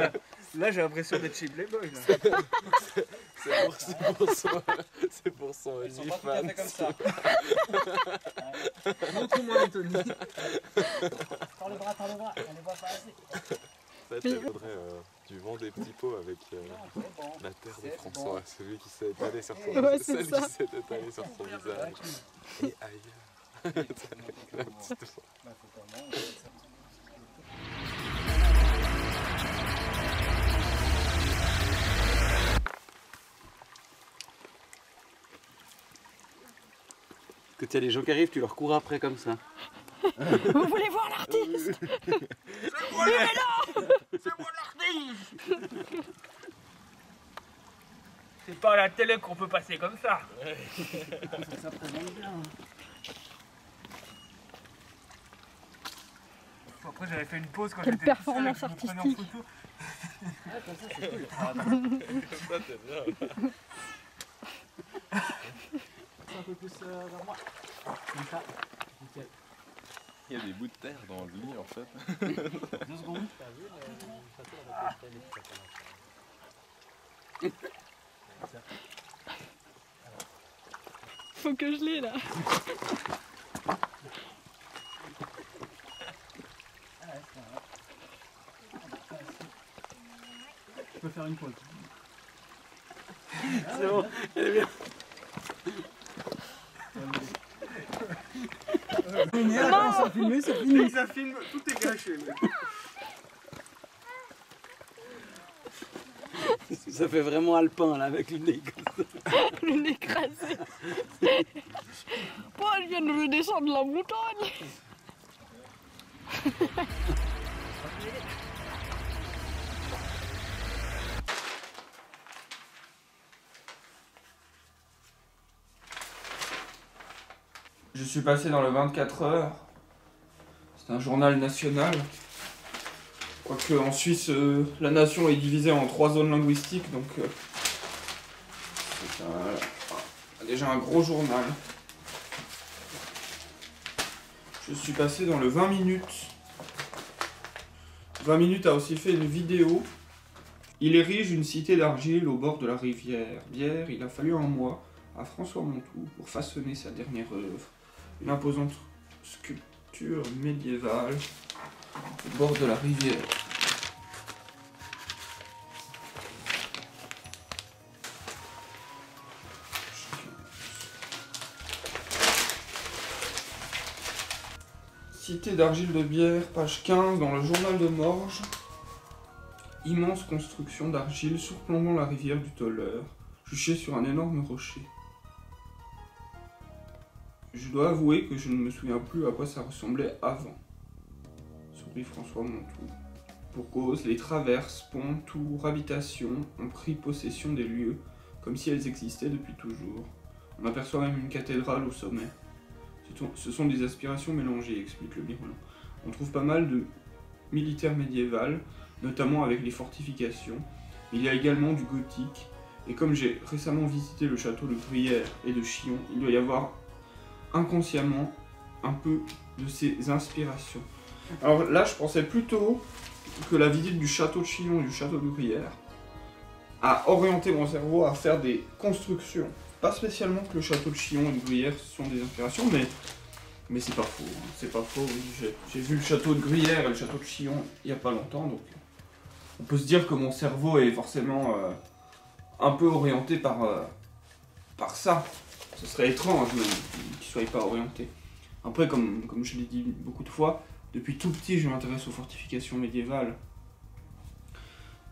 Là, j'ai l'impression d'être chez Playboy. C'est pour son Ils sont pas tout à fait comme ça. Montre-moi Anthony. Tends le bras, on les voit pas assez. En fait, il faudrait du vent des petits pots avec la terre de François, celui qui s'est étalé sur son Ouais, visage. c'est ça. Qui s'est étalé sur son visage. Et ailleurs. La petite voix. Quand il y a les gens qui arrivent, tu leur cours après comme ça. Vous voulez voir l'artiste? C'est moi l'artiste. C'est pas à la télé qu'on peut passer comme ça. Ça présente bien. Après, j'avais fait une pause quand Quelle j'étais performance tout seul, je me prenais en artistique. photo. Ouais, comme ça, c'est cool. Ça, t'es bien. Un peu plus vers moi. Comme ça. Nickel. Il y a des bouts de terre dans le lit en fait. 2 secondes. T'as vu le château avec les stèles et tout ça. Faut que je l'ai là. Je peux faire une pause. C'est bon, elle est bien. Ça filme, c'est fini. Ça filme, tout est gâché. Mec. Ça fait vraiment alpin là avec le nez comme ça. Le nez écrasé. Oh, elle vient de redescendre la montagne. Je suis passé dans le 24 heures. C'est un journal national. Quoique en Suisse, la nation est divisée en 3 zones linguistiques, donc c'est déjà un gros journal. Je suis passé dans le 20 minutes. 20 minutes a aussi fait une vidéo. Il érige une cité d'argile au bord de la rivière Bière. Il a fallu un mois à François Montoux pour façonner sa dernière œuvre. Une imposante sculpture médiévale au bord de la rivière. Cité d'argile de Bière, page 15, dans le journal de Morges. Immense construction d'argile surplombant la rivière du Tolleur, juchée sur un énorme rocher. Je dois avouer que je ne me souviens plus à quoi ça ressemblait avant. Sourit François Montoux. Pour cause, les traverses, ponts, tours, habitations ont pris possession des lieux, comme si elles existaient depuis toujours. On aperçoit même une cathédrale au sommet. Ce sont des aspirations mélangées, explique le Mirolon. On trouve pas mal de militaires médiévales, notamment avec les fortifications. Il y a également du gothique, et comme j'ai récemment visité le château de Gruyère et de Chillon, il doit y avoir inconsciemment un peu de ces inspirations. Alors là, je pensais plutôt que la visite du château de Chillon et du château de Gruyère a orienté mon cerveau à faire des constructions. Pas spécialement que le château de Chillon et de Gruyère sont des inspirations, mais c'est pas faux. Hein. C'est pas faux, oui. J'ai vu le château de Gruyère et le château de Chillon il y a pas longtemps, donc on peut se dire que mon cerveau est forcément un peu orienté par ça. Ce serait étrange même qu'il soit pas orienté. Après, comme je l'ai dit beaucoup de fois, depuis tout petit, je m'intéresse aux fortifications médiévales.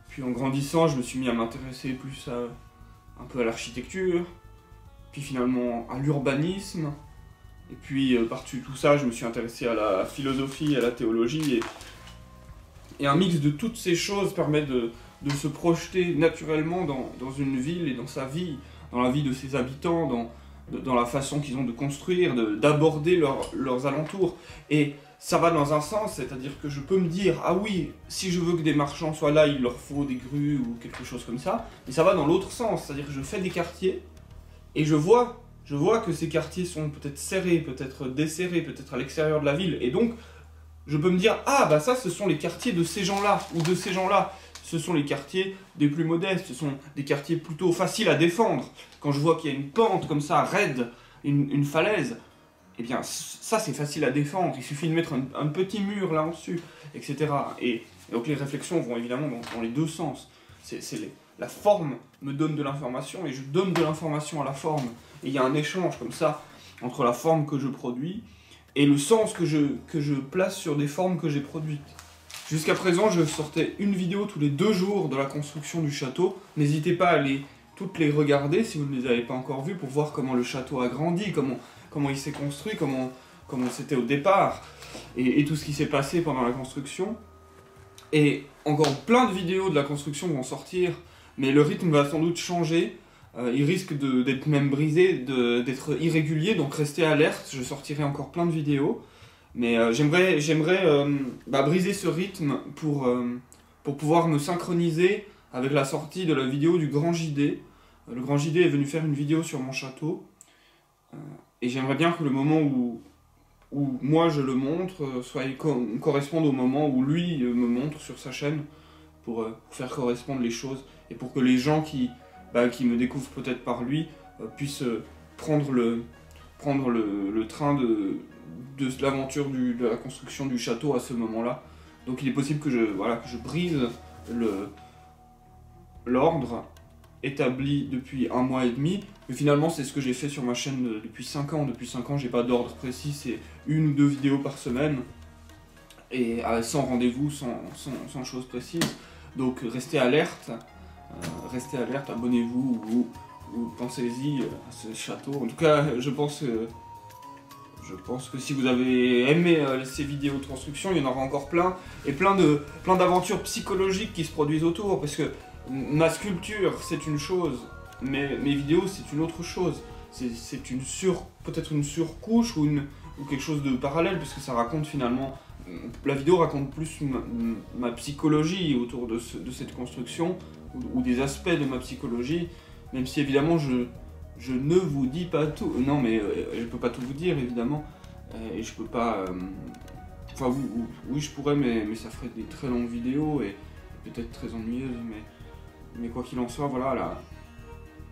Puis en grandissant, je me suis mis à m'intéresser plus un peu à l'architecture, puis finalement à l'urbanisme. Et puis par-dessus tout ça, je me suis intéressé à la philosophie, à la théologie. Et un mix de toutes ces choses permet de se projeter naturellement dans une ville et dans sa vie, dans la vie de ses habitants, dans la façon qu'ils ont de construire, d'aborder leurs alentours. Et ça va dans un sens, c'est-à-dire que je peux me dire, ah oui, si je veux que des marchands soient là, il leur faut des grues ou quelque chose comme ça. Mais ça va dans l'autre sens, c'est-à-dire que je fais des quartiers et je vois que ces quartiers sont peut-être serrés, peut-être desserrés, peut-être à l'extérieur de la ville. Et donc, je peux me dire, ah bah ça, ce sont les quartiers de ces gens-là ou de ces gens-là. ce sont les quartiers des plus modestes, ce sont des quartiers plutôt faciles à défendre. Quand je vois qu'il y a une pente comme ça, raide, une falaise, eh bien ça c'est facile à défendre, il suffit de mettre un petit mur là en dessus, etc. Et donc les réflexions vont évidemment dans les deux sens. La forme me donne de l'information et je donne de l'information à la forme. Et il y a un échange comme ça entre la forme que je produis et le sens que je place sur des formes que j'ai produites. Jusqu'à présent, je sortais une vidéo tous les 2 jours de la construction du château. N'hésitez pas à toutes les regarder si vous ne les avez pas encore vues pour voir comment le château a grandi, comment il s'est construit, comment c'était au départ et tout ce qui s'est passé pendant la construction. Et encore plein de vidéos de la construction vont sortir, mais le rythme va sans doute changer. Il risque d'être même brisé, d'être irrégulier, donc restez alerte. Je sortirai encore plein de vidéos. Mais j'aimerais briser ce rythme pour pouvoir me synchroniser avec la sortie de la vidéo du Grand JD. Le Grand JD est venu faire une vidéo sur mon château. Et j'aimerais bien que le moment où moi je le montre corresponde au moment où lui me montre sur sa chaîne pour faire correspondre les choses et pour que les gens qui me découvrent peut-être par lui puissent prendre le train de l'aventure de la construction du château à ce moment-là. Donc il est possible que je brise l'ordre établi depuis 1 mois et demi, mais finalement c'est ce que j'ai fait sur ma chaîne depuis 5 ans. Depuis 5 ans, j'ai pas d'ordre précis, c'est 1 ou 2 vidéos par semaine, et sans rendez-vous, sans choses précises. Donc restez alerte, abonnez-vous ou pensez-y à ce château. En tout cas, je pense que si vous avez aimé ces vidéos de construction, il y en aura encore plein, et plein d'aventures psychologiques qui se produisent autour, parce que ma sculpture c'est une chose, mais mes vidéos c'est une autre chose. C'est peut-être une surcouche ou quelque chose de parallèle, parce que ça raconte finalement, la vidéo raconte plus ma psychologie autour de cette construction, ou des aspects de ma psychologie, même si évidemment je ne vous dis pas tout. Non, mais je peux pas tout vous dire évidemment, et je peux pas. Enfin, oui, je pourrais, mais ça ferait des très longues vidéos et peut-être très ennuyeuses. Mais quoi qu'il en soit, voilà, là,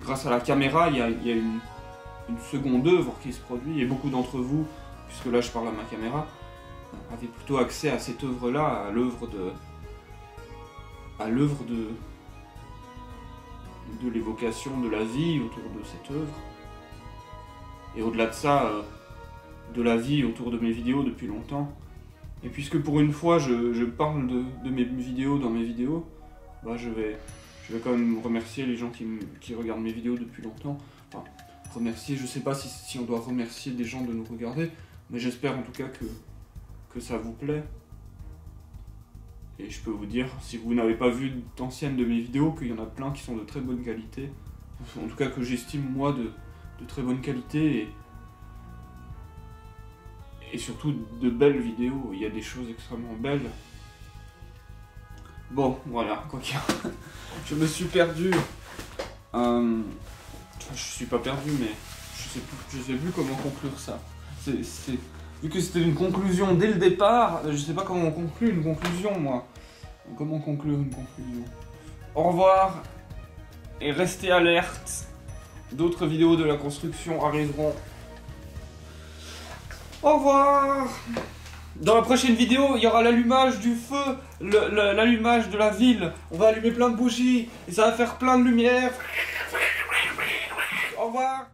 grâce à la caméra, il y a une seconde œuvre qui se produit, et beaucoup d'entre vous, puisque là je parle à ma caméra, avaient plutôt accès à cette œuvre-là, à l'œuvre de l'évocation de la vie autour de cette œuvre. Et au-delà de ça, de la vie autour de mes vidéos depuis longtemps. Et puisque pour une fois je parle de mes vidéos dans mes vidéos, je vais quand même remercier les gens qui regardent mes vidéos depuis longtemps. Enfin, remercier, je sais pas si on doit remercier des gens de nous regarder, mais j'espère en tout cas que ça vous plaît. Et je peux vous dire, si vous n'avez pas vu d'anciennes de mes vidéos, qu'il y en a plein qui sont de très bonne qualité. En tout cas que j'estime moi de très bonne qualité, et surtout de belles vidéos. Il y a des choses extrêmement belles. Bon, voilà, quoi qu'il y a. Je me suis perdu. Je suis pas perdu, mais je sais plus comment conclure ça. Vu que c'était une conclusion dès le départ, je sais pas comment on conclut une conclusion, moi. Comment conclure une conclusion? Au revoir, et restez alerte. D'autres vidéos de la construction arriveront. Au revoir. Dans la prochaine vidéo, il y aura l'allumage du feu, l'allumage de la ville. On va allumer plein de bougies, et ça va faire plein de lumière. Au revoir.